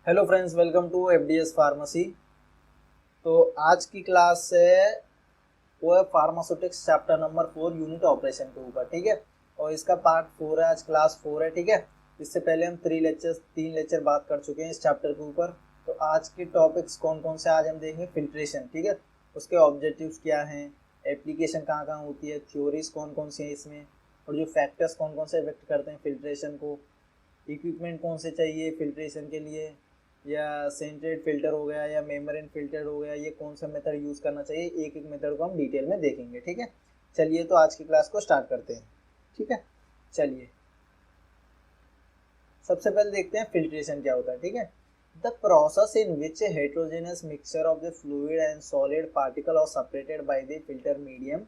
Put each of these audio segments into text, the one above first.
Hello friends, welcome to FDS pharmacy. तो आज की क्लास है वो है pharmaceutics chapter number 4 unit operation के ऊपर। ठीक है, और इसका पार्ट 4 है, आज क्लास 4 है। ठीक है, इससे पहले हम तीन लेक्चर बात कर चुके हैं इस चैप्टर के ऊपर। तो आज के टॉपिक्स कौन कौन से आज हम देखेंगे। फिल्ट्रेशन, ठीक है, उसके ऑब्जेक्टिव्स क्या हैं, एप्लीकेशन कहाँ कहाँ होती है, थ्योरीज कौन कौन सी हैं इसमें, और जो फैक्टर्स कौन कौन से इफेक्ट करते हैं फिल्ट्रेशन को, इक्विपमेंट कौन से चाहिए फिल्ट्रेशन के लिए, या सेंट्रेट फिल्टर हो गया या मेम्ब्रेन फिल्टर हो गया, ये कौन सा मेथड यूज़ करना चाहिए, एक एक मेथड को हम डिटेल में देखेंगे। ठीक है, चलिए तो आज की क्लास को स्टार्ट करते हैं। ठीक है, चलिए सबसे पहले देखते हैं फिल्ट्रेशन क्या होता है। ठीक है, the process in which heterogeneous mixture of the fluid and solid particle are separated by the filter medium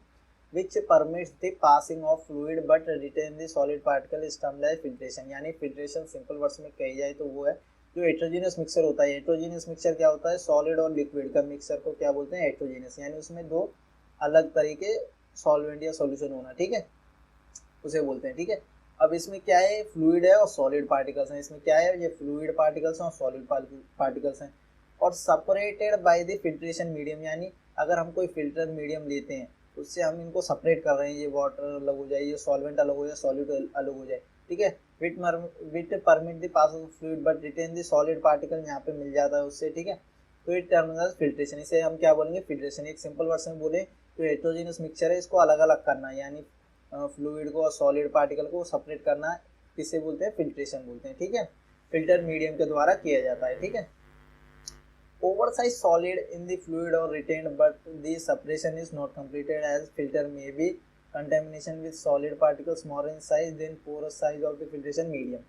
which permits the passing of fluid but retain the solid particle is termed as filtration। यानी filtration simple words में कही जाए तो वो है जो heterogeneous mixer होता है। हेट्रोजीनियस मिक्सर क्या होता है, सॉलिड और लिक्विड का मिक्सर को क्या बोलते हैं, हेट्रोजीनियस, यानी उसमें दो अलग तरीके सॉल्वेंट या सॉल्यूशन होना, ठीक है, उसे बोलते हैं। ठीक है, अब इसमें क्या है, फ्लूइड है और सॉलिड पार्टिकल्स हैं। इसमें क्या है, ये फ्लूइड पार्टिकल्स हैं और सॉलिड पार्टिकल्स हैं, और separated by the filtration medium. यानी अगर हम कोई फिल्टर मीडियम लेते हैं उससे हम इनको सेपरेट कर रहे हैं, ये वाटर अलग हो जाए, ये सॉल्वेंट अलग हो जाए, सॉल्यूट अलग हो जाए। ठीक है, with permit the pass of fluid but retain the solid particle, यहाँ पे मिल जाता है उससे। ठीक है, तो ये टर्मिनल फिल्ट्रेशन, इसे हम क्या बोलेंगे, फिल्ट्रेशन। एक सिंपल वर्ड में बोले तो हेट्रोजीनियस मिक्सचर है, इसको अलग अलग करना है, यानी फ्लूइड को और सॉलिड पार्टिकल को सेपरेट करना, किसे बोलते हैं, फिल्ट्रेशन बोलते हैं। ठीक है, फिल्टर मीडियम के द्वारा किया जाता है। ठीक है, oversized solid in the fluid or retained, but the separation is not completed as filter may be contamination with solid particles more in size than porous size of the filtration medium।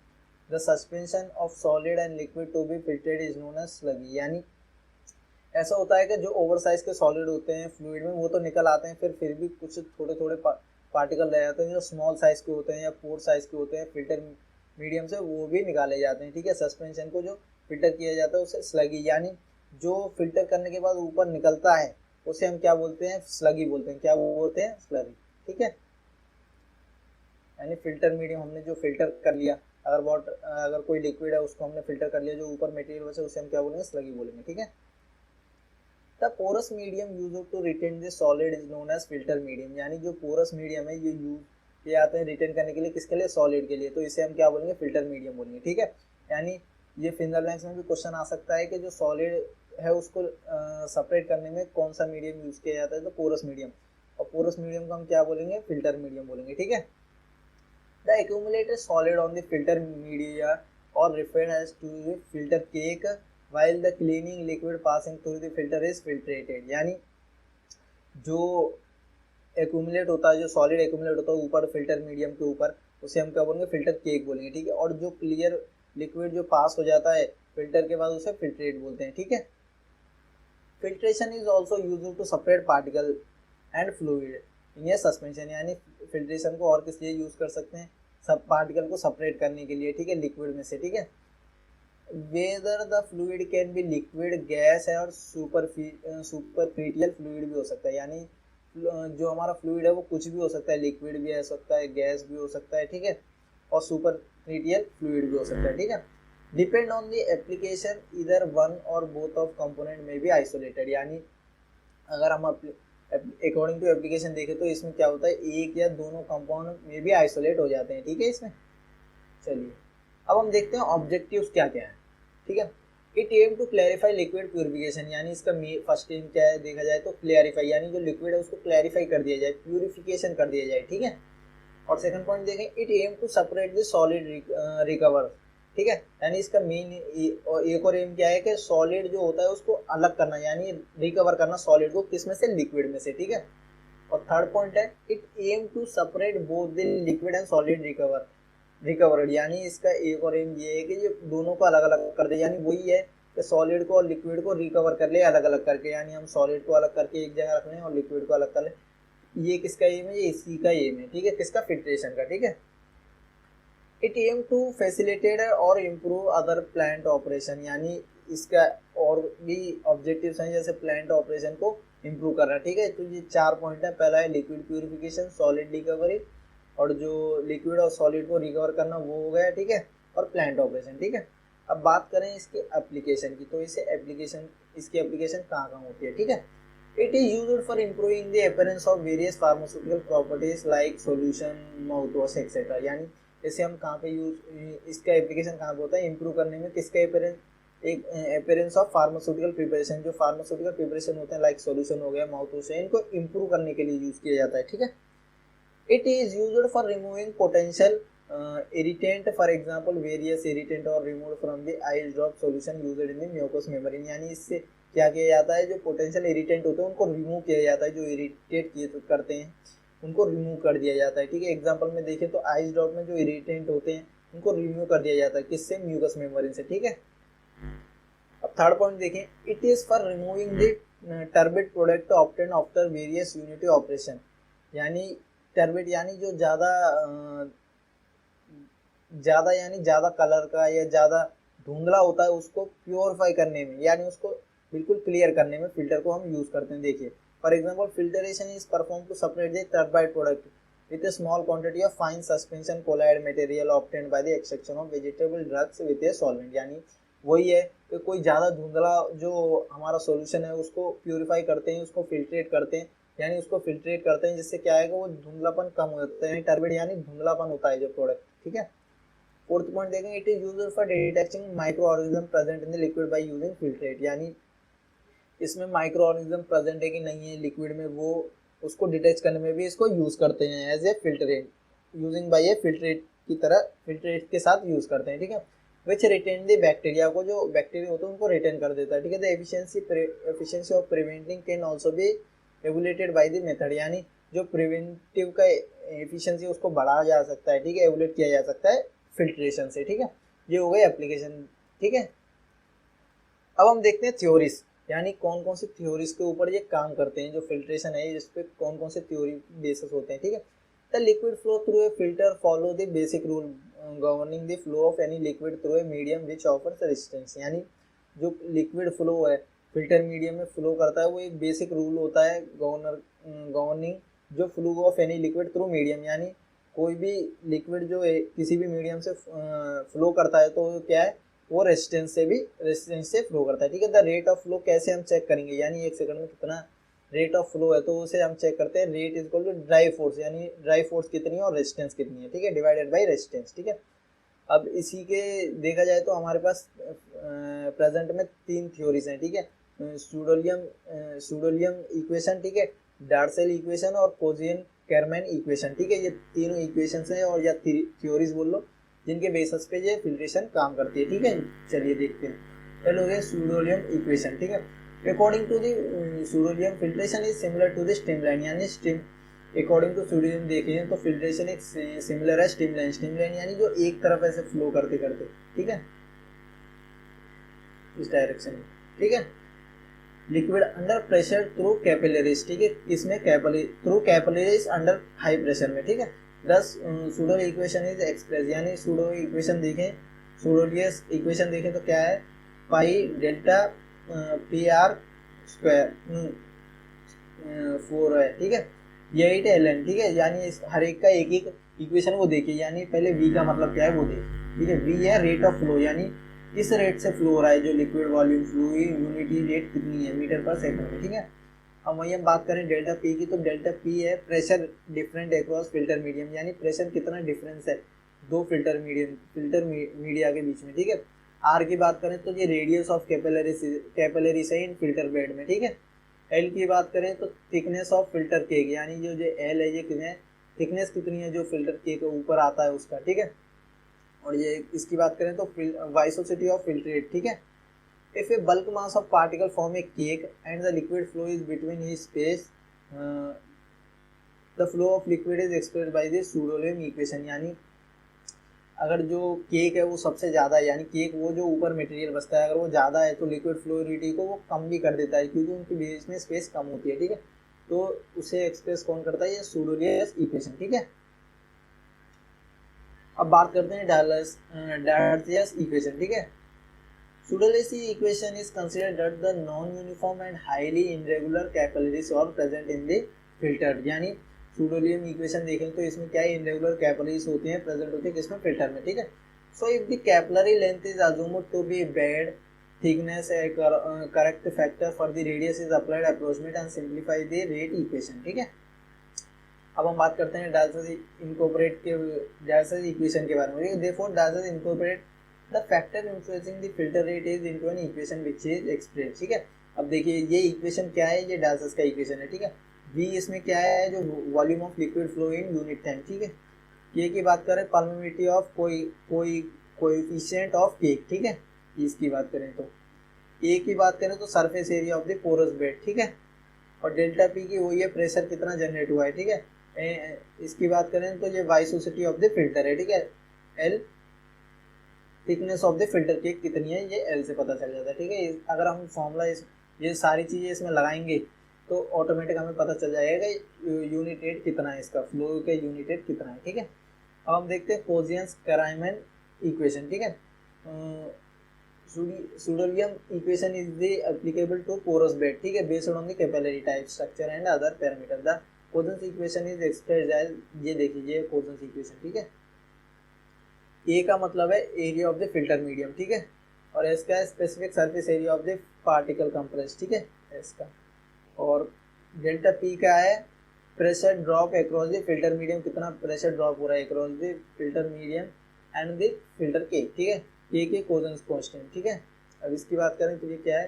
The suspension of solid and liquid to be filtered is known as slurry। यानी ऐसा होता है कि जो over size के solid होते हैं fluid में वो तो निकल आते हैं, फिर भी कुछ थोड़े थोड़े पार्टिकल रह जाते हैं जो स्मॉल साइज के होते हैं या पोर साइज के होते हैं, फिल्टर मीडियम से वो भी निकाले जाते हैं। ठीक है, सस्पेंशन को जो फिल्टर किया जाता है उसे स्लगी, यानी जो फिल्टर करने के बाद ऊपर निकलता है उसे हम क्या बोलते हैं, स्लगी बोलते हैं। क्या बोलते हैं, स्लगी। ठीक है, यानी फिल्टर मीडियम हमने जो फिल्टर कर लिया, अगर वाटर अगर कोई लिक्विड है उसको हमने फिल्टर कर लिया, जो ऊपर मटेरियल बचे उसे हम क्या बोलेंगे, स्लगी बोलेंगे। ठीक है, the porous medium use to retain the solid is known as filter medium. यानी जो पोरस मीडियम है ये यूज किए जाते हैं रिटेन करने के लिए, किसके लिए, सॉलिड के लिए, तो इसे हम क्या बोलेंगे, फिल्टर मीडियम बोलेंगे। ठीक है, यानी ये फिंगर लाइन्स में भी क्वेश्चन आ सकता है कि जो सॉलिड है उसको सेपरेट करने में कौन सा मीडियम यूज किया जाता है, तो पोरस मीडियम, और पोरस मीडियम को हम क्या बोलेंगे, फिल्टर मीडियम बोलेंगे। ठीक है, the accumulated solid on the filter media or referred as to the filter cake while the cleaning liquid passing through the filter is filtrated। यानी जो एक्यूमुलेट होता है, जो सॉलिड एक्यूमुलेट होता है ऊपर फिल्टर मीडियम के ऊपर, उसे हम क्या बोलेंगे, फिल्टर केक बोलेंगे। ठीक है, और जो क्लियर लिक्विड जो पास हो जाता है फिल्टर के बाद उसे फिल्ट्रेट बोलते हैं। ठीक है, filtration is also use to separate particle and fluid in a suspension. यानी फिल्ट्रेशन को और किस लिए यूज कर सकते हैं, सब पार्टिकल को सेपरेट करने के लिए। ठीक है, लिक्विड में से। ठीक है, whether the fluid can be liquid, gas है, और सुपरफिशियल फ्लूइड भी हो सकता है। यानी जो हमारा फ्लूइड है वो कुछ भी हो सकता है, लिक्विड भी हो सकता है, गैस भी हो सकता है। ठीक है, और सुपरफिशियल फ्लूइड भी हो सकता है। ठीक है, डिपेंड ऑन द एप्लीकेशन इधर वन और बोथ ऑफ कंपोनेंट में भी आइसोलेटेड। यानी अगर हम अकॉर्डिंग टू एप्लीकेशन देखें तो इसमें क्या होता है, एक या दोनों कंपाउंड में भी आइसोलेट हो जाते हैं। ठीक है, इसमें चलिए अब हम देखते हैं ऑब्जेक्टिव्स क्या क्या है। ठीक है, it aim to clarify liquid purification. यानी इसका फर्स्ट एम क्या है, देखा जाए तो क्लैरिफाई, यानी जो लिक्विड है उसको क्लैरिफाई कर दिया जाए, प्यूरिफिकेशन कर दिया जाए। ठीक है, और सेकंड पॉइंट देखें, it aim to separate the solid recover. ठीक है, यानी इसका मेन और एक और एम क्या है कि सॉलिड जो होता है उसको अलग करना, यानी रिकवर करना सॉलिड को, किसमें से, लिक्विड में से। ठीक है, और थर्ड पॉइंट है, it aim to separate both the liquid and solid recovered. यानी इसका एक और एम ये है कि ये दोनों को अलग अलग कर दे, यानी वही है कि सॉलिड को और लिक्विड को रिकवर कर ले अलग अलग करके, यानी हम सॉलिड को अलग करके एक जगह रख लें और लिक्विड को अलग कर लें। ये किसका एम है, ये इसी का एम है। ठीक है, किसका, फिल्ट्रेशन का। ठीक है, इट एम टू फैसिलिटेट और इम्प्रूव अदर प्लांट ऑपरेशन। यानी इसका और भी ऑब्जेक्टिव्स हैं, जैसे प्लांट ऑपरेशन को इम्प्रूव करना। ठीक है, तो ये चार पॉइंट है। पहला है लिक्विड प्यूरिफिकेशन, सॉलिड रिकवरी, और जो लिक्विड और सॉलिड को रिकवर करना वो हो गया। ठीक है, और प्लांट ऑपरेशन। ठीक है, अब बात करें इसके एप्लीकेशन की, तो इसकी एप्लीकेशन कहाँ कहाँ होती है, ठीक है। It is used for improving the appearance of various pharmaceutical properties like solution, mouth wash etcetera. यानी इसे हम कहाँ पे यूज, इसका एप्लीकेशन कहाँ पे होता है, इम्प्रूव करने में। किसका अपीयरेंस, एक अपीयरेंस ऑफ फार्मास्यूटिकल प्रिपरेशन, जो फार्मास्यूटिकल प्रिपरेशन होते हैं लाइक सॉल्यूशन हो गया, माउथ वॉश, इनको इम्प्रूव करने के लिए यूज किया जाता है, ठीक है। It is used for removing potential irritant, for example various irritant or removed from the eye drop solution used in the mucous membrane। यानी इससे क्या किया जाता है, जो पोटेंशियल इरिटेंट होते हैं उनको रिमूव किया जाता है, जो इरिटेट किए करते हैं उनको रिमूव कर दिया जाता है, ठीक है। एग्जांपल में देखें तो आई ड्रॉप में जो इरिटेंट होते हैं उनको रिमूव कर दिया जाता है, किससे, म्यूकस मेम्ब्रेन से, ठीक है। अब थर्ड पॉइंट देखें, it is for removing the turbid product obtain after various unity operation. यानी टर्बिड यानी जो ज़्यादा यानी ज़्यादा कलर का या ज़्यादा धुंधला होता है उसको प्योरीफाई करने में, यानी उसको बिल्कुल क्लियर करने में फिल्टर को हम यूज़ करते हैं। देखिए for example, filtration is perform to separate the turbid product with a small quantity of fine suspension colloid material obtained by the extraction of vegetable drugs with a solvent. यानी वही है कि कोई ज़्यादा धुंधला जो हमारा सॉल्यूशन है उसको प्योरीफाई करते हैं, उसको फिल्ट्रेट करते हैं, यानी उसको फिल्ट्रेट करते हैं, जिससे क्या है कि वो धुंधलापन कम हो जाता है। टर्बिड यानी धुंधलापन होता है जो प्रोडक्ट, ठीक है। फोर्थ पॉइंट देखेंगे, it is used for detecting micro organism present in the liquid by using filtrate. यानी इसमें माइक्रो ऑर्गेनिज्म प्रेजेंट है कि नहीं है लिक्विड में, वो उसको डिटेक्ट करने में भी इसको यूज करते हैं as a filtrate, using by a filtrate की तरह, फिल्ट्रेट के साथ यूज करते हैं, ठीक है। विच रिटेन द बैक्टीरिया को, जो बैक्टीरिया होते हैं उनको रिटेन कर देता है, ठीक है। The efficiency of preventing can also be regulated by the method. यानी जो प्रिवेंटिव का एफिशिएंसी उसको बढ़ाया जा सकता है, ठीक है, रेगुलेट किया जा सकता है फिल्ट्रेशन से, ठीक है। ये हो गई एप्लीकेशन, ठीक है। अब हम देखते हैं थ्योरीज, यानी कौन कौन सी थ्योरीज के ऊपर ये काम करते हैं, जो फिल्ट्रेशन है जिस पे कौन कौन से थ्योरी बेसिस होते हैं, ठीक है। The liquid flow through a filter follow the basic rule governing the flow of any liquid through a medium which offers resistance. यानी जो लिक्विड फ्लो है फिल्टर मीडियम में फ्लो करता है, वो एक बेसिक रूल होता है गवर्निंग जो flow of any liquid through medium. यानी कोई भी लिक्विड जो किसी भी मीडियम से फ्लो करता है तो क्या है, वो रेजिस्टेंस से फ्लो करता है, ठीक है। द रेट ऑफ फ्लो कैसे हम चेक करेंगे, यानी एक सेकंड में कितना रेट ऑफ फ्लो है, तो उसे हम चेक करते हैं, rate is equal to dry force, यानी ड्राई फोर्स कितनी है और रेजिस्टेंस कितनी है, ठीक है, डिवाइडेड बाय रेजिस्टेंस, ठीक है। अब इसी के देखा जाए तो हमारे पास प्रेजेंट में तीन थ्योरीज हैं, ठीक है। सूडोलियम इक्वेशन, ठीक है, डार्सेल इक्वेशन और कोजियन-कैरमैन इक्वेशन, ठीक है। ये तीनों इक्वेशंस हैं और या थ्योरीज बोल लो, जिनके बेसिस पे ये फिल्ट्रेशन काम करती है, ठीक है। चलिए देखते हैं, पहले हो गया सूडोलियम इक्वेशन, ठीक है। अकॉर्डिंग टू द सूडोलियम filtration is similar to the streamline, यानी अकॉर्डिंग टू सूडोलियम देखें तो फिल्ट्रेशन एक सिमिलर है स्ट्रीमलाइन यानी जो एक तरफ ऐसे फ्लो करते करते, ठीक है, इस डायरेक्शन में, ठीक है। Liquid under pressure through capillaries, ठीक है, इसमें through capillaries under high pressure में, ठीक है। दस सूडो इक्वेशन इज एक्सप्रेस, यानी सूडो इक्वेशन देखें, सूडोलियस इक्वेशन देखें तो क्या है, pi delta P R square 4 है, ठीक है, ये 8 एल एन, ठीक है। यानी इस हर एक का एक एक इक्वेशन वो देखिए, यानी पहले वी का मतलब क्या है वो देखिए, ठीक है। वी है रेट ऑफ फ्लो, यानी किस रेट से फ्लो हो रहा है जो liquid volume flow, unity rate कितनी है मीटर पर सेकंड में, ठीक है। अब वही हम बात करें डेल्टा पी की, तो डेल्टा पी है pressure different across filter medium, यानी प्रेशर कितना डिफरेंस है दो फिल्टर मीडिया के बीच में, ठीक है। आर की बात करें तो ये रेडियस ऑफ कैपिलरी से इन फिल्टर बेड में, ठीक है। एल की बात करें तो थिकनेस ऑफ फिल्टर केक, यानी जो एल है ये कितने थिकनेस कितनी है जो फिल्टर केक के ऊपर आता है उसका, ठीक है। और ये इसकी बात करें तो वाइसोसिटी ऑफ फिल्ट्रेट, ठीक है। If a bulk mass of particle form a cake and the liquid flow is between his space, the flow of liquid is expressed by the Pseudo-Lame equation। यानी अगर जो केक है वो सबसे ज़्यादा है, यानी केक वो जो ऊपर मटेरियल बचता है अगर वो ज़्यादा है तो लिक्विड फ्लोरिटी को वो कम भी कर देता है, क्योंकि उनके बीच में स्पेस कम होती है, ठीक है। तो उसे एक्सप्रेस कौन करता है, ये Pseudo-Lame इक्वेशन, ठीक है। अब बात करते हैं डार्सियस इक्वेशन, ठीक है। Pseudo-Lacey equation is considered that the non-uniform and highly irregular capillaries are present in the filter। यानी Pseudo-Lame equation देखें तो इसमें क्या है, irregular capillaries होती हैं, प्रेजेंट होती है किसमें, फिल्टर में, ठीक है। So if the capillary length is assumed to be bed thickness, a correct factor for the radius is applied, approximate and simplify the rate equation. ठीक है, अब हम बात करते हैं डाल्टन्स इनकॉर्पोरेट के डाल्टन्स इक्वेशन के बारे में. Therefore Dalton's incorporate the factor influencing the filter rate is into an equation which is express. ठीक है, अब देखिए ये इक्वेशन क्या है, ये डाल्टन्स का इक्वेशन है. ठीक है, v इसमें क्या है, जो volume of liquid flow in unit time. ठीक है, के की बात करें permittivity of coefficient of cake. ठीक है, इसकी बात करें तो ए की बात करें तो surface area of the porous bed. ठीक है, और डेल्टा पी की वही है प्रेशर कितना जनरेट हुआ है. ठीक है, इसकी बात करें तो ये वाइसोसिटी ऑफ द फिल्टर है. ठीक है, L thickness of the filter cake कितनी है ये एल से पता चल जाता है. ठीक है, अगर हम फॉर्मूला ये सारी चीज़ें इसमें लगाएंगे तो ऑटोमेटिक हमें पता चल जाएगा यूनिट रेट कितना है, इसका फ्लो का यूनिट रेट कितना है. ठीक है, अब हम देखते हैं कोजियंस-कराइमन इक्वेशन. ठीक है, Sudolium equation is the applicable to porous bed. ठीक है, based on the capillary type, structure and other parameter. The Cosen's equation is expressed as, ये देखिए ये Cosen's equation. ठीक है, A का मतलब है area of the filter medium. ठीक है, और S का specific surface area of the particle compress. ठीक है, S का, और डेल्टा P का है pressure drop across the filter medium, कितना प्रेशर ड्रॉप हो रहा है across the filter medium and the filter cake. ठीक है, ये के कोजेंस कांस्टेंट. ठीक है, अब इसकी बात करें तो ये क्या है,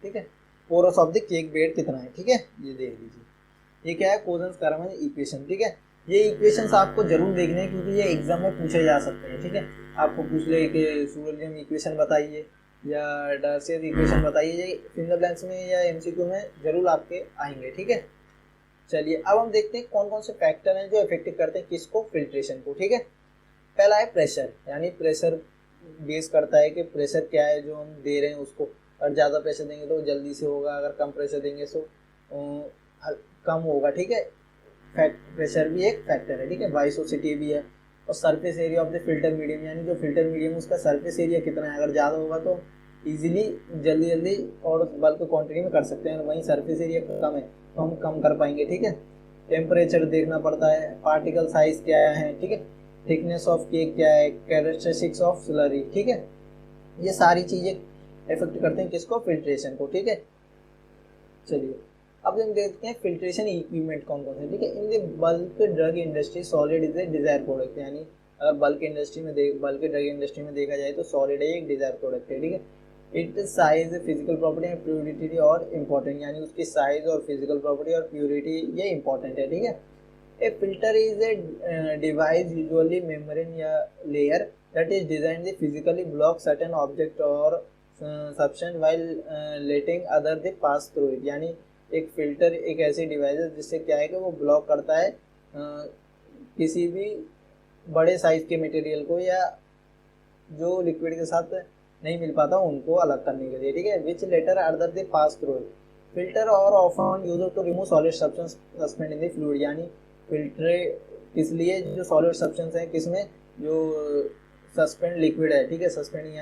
ठीक है, porous of the cake bed कितना है. ठीक है, ये देख लीजिए, ये क्या है, कोजेंस-कराइमन इक्वेशन. ठीक है, ये इक्वेशंस आपको जरूर देखने हैं क्योंकि ये एग्जाम में पूछे जा सकते हैं. ठीक है, आपको पूछ ले कि सूडोलियम इक्वेशन बताइए या डार्सियस इक्वेशन बताइए, ये फिंगर ब्लैंक्स में या एमसीक्यू में जरूर आपके आएंगे. ठीक है, चलिए अब हम देखते हैं कौन कौन से फैक्टर हैं जो इफेक्ट करते हैं किसको, फिल्ट्रेशन को. ठीक है, पहला है प्रेशर, यानी प्रेशर बेस करता है कि प्रेशर क्या है जो हम दे रहे हैं उसको. अगर ज़्यादा प्रेशर देंगे तो जल्दी से होगा, अगर कम प्रेशर देंगे तो कम होगा. ठीक है, प्रेशर भी एक फैक्टर है. ठीक है, वाइसोसिटी भी है, और surface area of the filter medium, यानी जो फिल्टर मीडियम उसका सरफेस एरिया कितना है, अगर ज़्यादा होगा तो ईजिली जल्दी जल्दी और बल्क क्वान्टिटी में कर सकते हैं, वहीं सरफेस एरिया कम है तो हम कम कर पाएंगे. ठीक है, टेम्परेचर देखना पड़ता है, पार्टिकल साइज क्या है. ठीक है, थिकनेस ऑफ केक क्या है, कैरेक्टरिस्टिक्स ऑफ स्लरी. ठीक है, ये सारी चीज़ें इफेक्ट करते हैं किसको, फिल्ट्रेशन को. ठीक है, चलिए अब हम देखते हैं फिल्ट्रेशन इक्विपमेंट कौन कौन से. ठीक है, in the bulk drug industry solid is a Dzire product, यानी अगर बल्क ड्रग इंडस्ट्री में देखा जाए तो सॉलिड एक डिजायर प्रोडक्ट है. ठीक है, it size, physical property and purity और इम्पोर्टेंट, यानी उसकी साइज और फिजिकल प्रॉपर्टी और प्योरिटी ये इंपॉर्टेंट है. ठीक है, a filter is a device, usually membrane या layer, that is designed to physically block certain object or substance while letting other they pass through it. यानी एक फिल्टर एक ऐसी डिवाइस है जिससे क्या है कि वो ब्लॉक करता है किसी भी बड़े साइज के मटेरियल को या जो लिक्विड के साथ नहीं मिल पाता उनको अलग करने के लिए. ठीक है, which later other they pass through it. Filter are often use to remove solid substance suspend in the fluid, यानी फिल्टर किस लिए, जो सॉलिड सब्सटेंस है किसमें, जो सस्पेंड लिक्विड है. ठीक है, सस्पेंड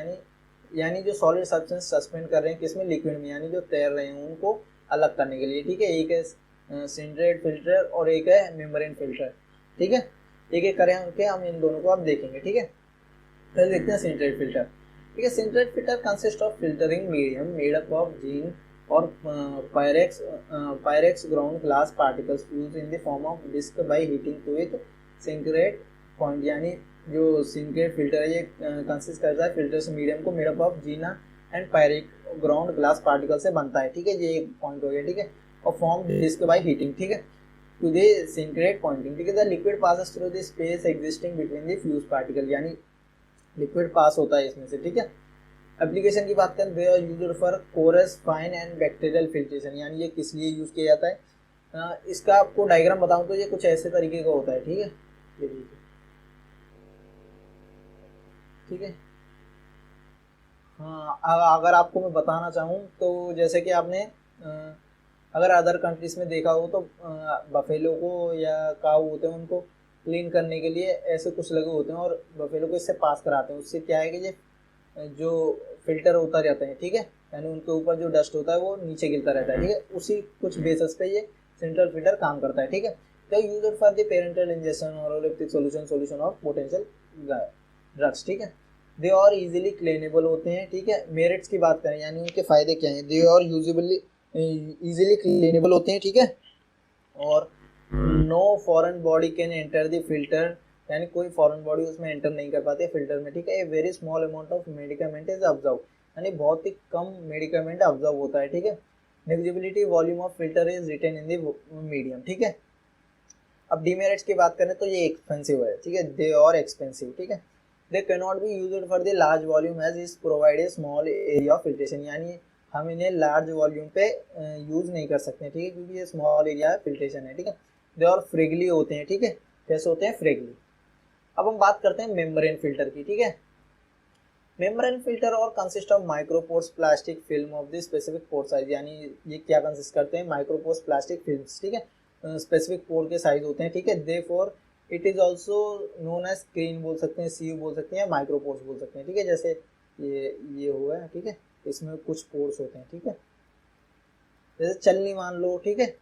यानी जो सॉलिड सब्सटेंस सस्पेंड कर रहे हैं किसमें, लिक्विड में, यानी जो तैर रहे हैं उनको अलग करने के लिए. ठीक है, एक है सिंट्रेट फिल्टर और एक है मेम्ब्रेन फिल्टर. ठीक है, एक एक करें हम इन दोनों को आप देखेंगे. ठीक है, पहले देखते हैं सिंट्रेट फिल्टर. ठीक है, sintered filter consist of filtering medium made up of zinc or pyrex ground glass particles fused in the form of disc by heating to it synchrate point. यानी जो सिंक्रेट फिल्टर है ये कंसिस्ट करता है फिल्टर्स मीडियम को made up of Jena and Pyrex ground glass particle से बनता है. ठीक है, ये एक पॉइंट हो गया. ठीक है, और फॉर्म डिस्क बाय हीटिंग. ठीक है, टू द सिंक्रेट पॉइंटिंग. ठीक है, the liquid passes through the space existing between the fuse particle, यानी लिक्विड पास होता है इसमें से. ठीक है, एप्लीकेशन की बात करें, they are used for coarse fine and bacterial filtration, यानी ये किस लिए यूज किया जाता है. इसका आपको डायग्राम बताऊं तो ये कुछ ऐसे तरीके का होता है. ठीक है, ये देखिए. ठीक है, हाँ, अगर आपको मैं बताना चाहूँ तो जैसे कि आपने अगर अदर कंट्रीज में देखा हो तो बफेलो को या काऊ होते हैं उनको क्लीन करने के लिए ऐसे कुछ लगे होते हैं और बफेलो को इससे पास कराते हैं. उससे क्या है कि ये जो फिल्टर होता रहता है. ठीक है, यानी उनके ऊपर जो डस्ट होता है वो नीचे गिरता रहता है. ठीक है, उसी कुछ बेसिस पे ये सेंट्रल फिल्टर काम करता है. ठीक है, they are used for the parenteral injection or olectic solution of potential drugs, ठीक है। दे और इजीली क्लीनेबल होते हैं, ठीक है। मेरिट्स की बात करें यानी उनके फायदे क्या हैं, दे और यूजेबली इजीली क्लीनेबल होते हैं, ठीक है। और no foreign body can enter the filter, यानी कोई फॉरेन बॉडी उसमें एंटर नहीं कर पाती है फिल्टर में, ठीक है। A very small amount of medicament is observe, यानी बहुत ही कम मेडिकामेंट ऑब्जर्व होता है, ठीक है। Negligibility volume of filter is retain in the medium, ठीक है। अब डीमेरिट्स की बात करें तो ये एक्सपेंसिव है, ठीक है। दे और एक्सपेंसिव, ठीक है। They can not be used for the large volume as is provide a small area of filtration, यानी हम इन्हें लार्ज वॉल्यूम पे यूज नहीं कर सकते, ठीक है, क्योंकि ये स्मॉल एरिया फिल्ट्रेशन है, ठीक है। दे और फ्रेगली होते हैं, ठीक है। कैसे होते हैं, फ्रेगली। अब हम बात करते हैं मेम्ब्रेन फिल्टर की, ठीक है। मेम्ब्रेन फिल्टर और consist of micropores plastic film of the specific pore size, यानी ये क्या कंसिस्ट करते हैं, माइक्रोपोर्स प्लास्टिक फिल्म्स, ठीक है। स्पेसिफिक पोर के साइज होते हैं, ठीक है। Therefore it is also known as screen बोल सकते हैं, सीयू बोल सकते हैं, या माइक्रोपोर्स बोल सकते हैं, ठीक है। जैसे ये हुआ है, ठीक है, इसमें कुछ पोर्स होते हैं, ठीक है। जैसे चलनी मान लो, ठीक है,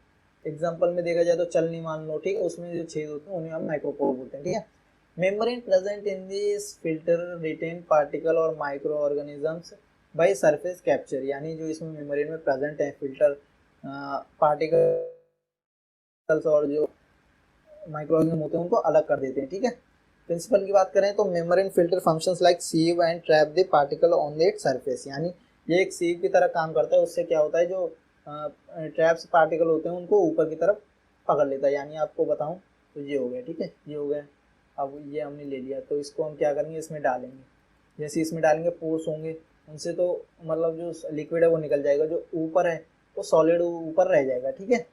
एग्जांपल में देखा जाए तो चलनी मान लो, ठीक है, उसमें जो छेद होते हैं उन्हें हम माइक्रोपोर बोलते हैं, ठीक है। Membrane present in this filter retain particle और microorganisms by surface capture, यानी जो इसमें मेम्ब्रेन में प्रेजेंट है फिल्टर पार्टिकल और जो माइक्रो ऑर्गेनिज्म होते हैं उनको अलग कर देते हैं, ठीक है। प्रिंसिपल की बात करें तो membrane filter functions like sieve and trap the particle on the surface, यानी ये एक सीव की तरह काम करता है। उससे क्या होता है, जो ट्रैप्स पार्टिकल होते हैं उनको ऊपर की तरफ पकड़ लेता है। यानी आपको बताऊं तो ये हो गया, ठीक है, ये हो गया। अब ये हमने ले लिया तो इसको हम क्या करेंगे, इसमें डालेंगे। जैसे इसमें डालेंगे पोर्स होंगे, उनसे तो मतलब जो लिक्विड है वो निकल जाएगा, जो ऊपर है वो सॉलिड ऊपर रह जाएगा, ठीक है।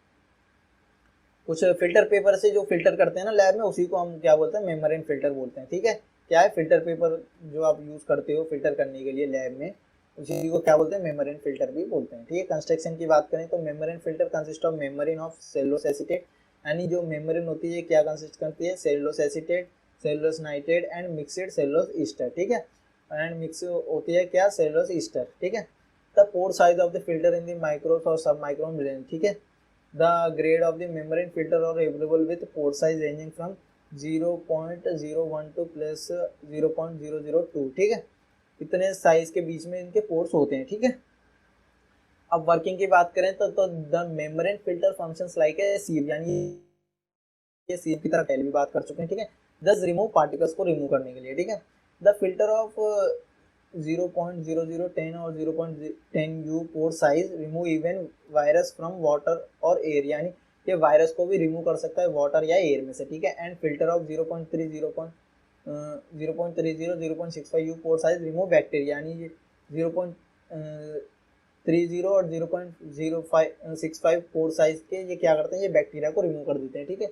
कुछ फिल्टर पेपर से जो फिल्टर करते हैं ना लैब में, उसी को हम क्या बोलते हैं, मेम्ब्रेन फिल्टर बोलते हैं, ठीक है। क्या है, फिल्टर पेपर जो आप यूज करते हो फिल्टर करने के लिए लैब में, उसी को क्या बोलते हैं, मेम्ब्रेन फिल्टर भी बोलते हैं, ठीक है। कंस्ट्रक्शन की बात करें तो membrane filter consist of membrane of cellulose acetate, यानी जो मेम्ब्रेन होती है क्या कंसिस्ट करती है, cellulose acetate, cellulose nitrate and mixed cellulose ester, ठीक है। एंड मिक्स होती है क्या, सेलुलोज ईस्टर, ठीक है। The pore size of the filter in the micros or सब माइक्रोन रेंज, ठीक है। The grade of the membrane filter are available with pore size ranging from 0.012 plus 0.002, ठीक है। इतने साइज के बीच में इनके पोर्स होते हैं, ठीक है। अब वर्किंग की बात करें तो the membrane filter functions like a sieve, यानी ये सीव की तरह पहले भी बात कर चुके हैं, ठीक है। दस रिमूव पार्टिकल्स को रिमूव करने के लिए, ठीक है। द फिल्टर ऑफ 0.0010 और 0.10 you pore size remove even virus from water और एयर, यानी ये वायरस को भी रिमूव कर सकता है वाटर या एयर में से, ठीक है। And filter of 0.65 you pore size remove bacteria, यानी ये 0.30 और 0.065 पोर साइज के ये क्या करते हैं, ये बैक्टीरिया को रिमूव कर देते हैं, ठीक है।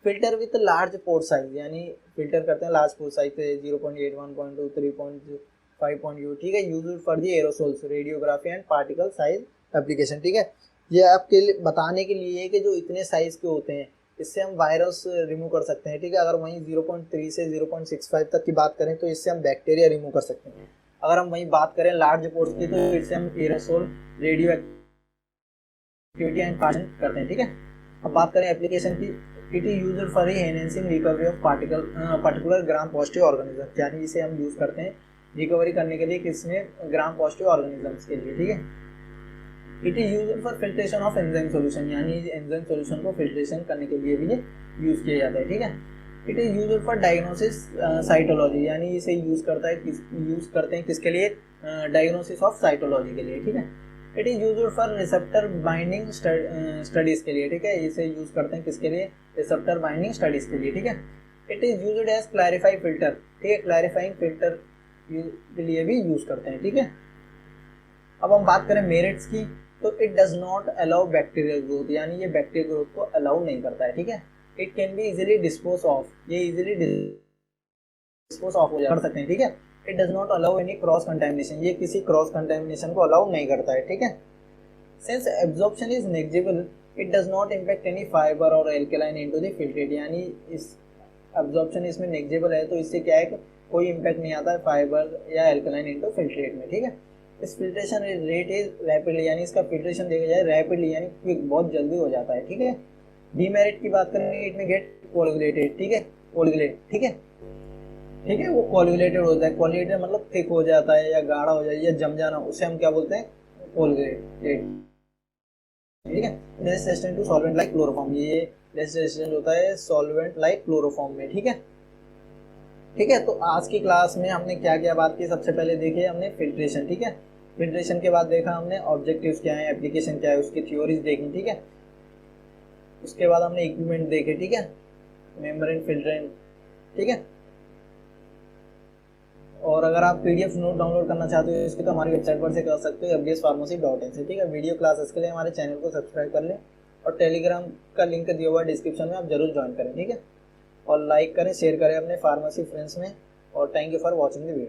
Filter with large pore size, यानी फिल्टर करते हैं लार्ज पोर साइज से 0.81, 3.5, ठीक है। Used for the aerosols, radiography and particle size application, ठीक है। ये आपके लिए बताने के लिए है कि जो इतने साइज के होते हैं इससे हम वायरस रिमूव कर सकते हैं, ठीक है। अगर वहीं 0.3 से 0.65 तक की बात करें तो इससे हम बैक्टीरिया रिमूव कर सकते हैं। अगर हम वहीं बात करें लार्ज पोर्स की तो इससे हम aerosol, radio activity and particle करते हैं, ठीक है। अब बात करें एप्लीकेशन की, it is used for enhancing recovery of particular gram positive organism, यानी इसे हम यूज करते हैं रिकवरी करने के लिए, किसमें, ग्राम पॉजिटिव ऑर्गेनिजम्स के लिए, ठीक है। It is used for filtration of enzyme solution, यानी एंजाइम सॉल्यूशन को फिल्ट्रेशन करने के लिए भी ये यूज किया जाता है, ठीक है। It is used for diagnosis cytology, यानी इसे यूज करते हैं किसके लिए, डायग्नोसिस ऑफ साइटोलॉजी के लिए, ठीक है। It is used for receptor binding studies के लिए, ठीक है। इसे यूज करते हैं किसके लिए, रिसेप्टर बाइंडिंग स्टडीज के लिए, ठीक है। It is used as clarify filter, ठीक है, क्लैरिफाइंग फिल्टर के लिए भी यूज करते हैं, ठीक है। अब हम बात करें मेरिट्स की तो it does not allow bacterial growth, यानी ये बैक्टीरियल ग्रोथ को अलाउ नहीं करता है, ठीक है। It can be easily dispose of, ये इजीली डिस्पोज ऑफ कर सकते हैं, ठीक है। It does not allow any cross contamination, ये किसी क्रॉस कंटामिनेशन को अलाउ नहीं करता है, ठीक है। Since absorption is negligible it does not impact any fibre और एल्कलाइन इनटू द फिल्ट्रेट, यानी इस एब्जॉर्प्शन इसमें नेग्लिजिबल है तो इससे क्या है कि कोई इम्पैक्ट नहीं आता है फाइबर या एल्कलाइन इनटू फिल्ट्रेट में, ठीक है। इस फिल्ट्रेशन रेट इज रैपिडली, यानी इसका फिल्ट्रेशन देखा जाए रैपिडली, यानी क्विक, बहुत जल्दी हो जाता है, ठीक है। डीमेरिट की बात करेंगे, इट में गेट कोलुलेटेड, ठीक है, कोलुलेट, ठीक है, ठीक है, वो कोलुलेटेड होता है, कोलुलेटेड मतलब थिक हो जाता है या गाढ़ा हो जाए या जम जाना, उसे हम क्या बोलते हैं, कोलुलेटेड, ठीक है। Resistant to solvent like chloroform, ये रेसिस्टेंट होता है सॉल्वेंट लाइक क्लोरोफॉर्म में, ठीक है। ठीक है, तो आज की क्लास में हमने क्या क्या बात की, सबसे पहले देखे हमने फिल्ट्रेशन, ठीक है, फिल्ट्रेशन के बाद देखा हमने ऑब्जेक्टिव्स क्या है, एप्लीकेशन क्या है, उसकी थ्योरीज देखी, ठीक है। उसके बाद हमने इक्विपमेंट देखे, ठीक है, मेम्ब्रेन, फिल्ट्रेंट, ठीक है। और अगर आप पीडीएफ नोट डाउनलोड करना चाहते हो इसके, तो हमारी वेबसाइट पर से कर सकते हो fdspharmacy.in से, ठीक है। वीडियो क्लासेस के लिए हमारे चैनल को सब्सक्राइब कर लें और टेलीग्राम का लिंक दिया हुआ है डिस्क्रिप्शन में, आप जरूर ज्वाइन करें, ठीक है। और लाइक करें, शेयर करें अपने फार्मेसी फ्रेंड्स में, और thank you for watching the video.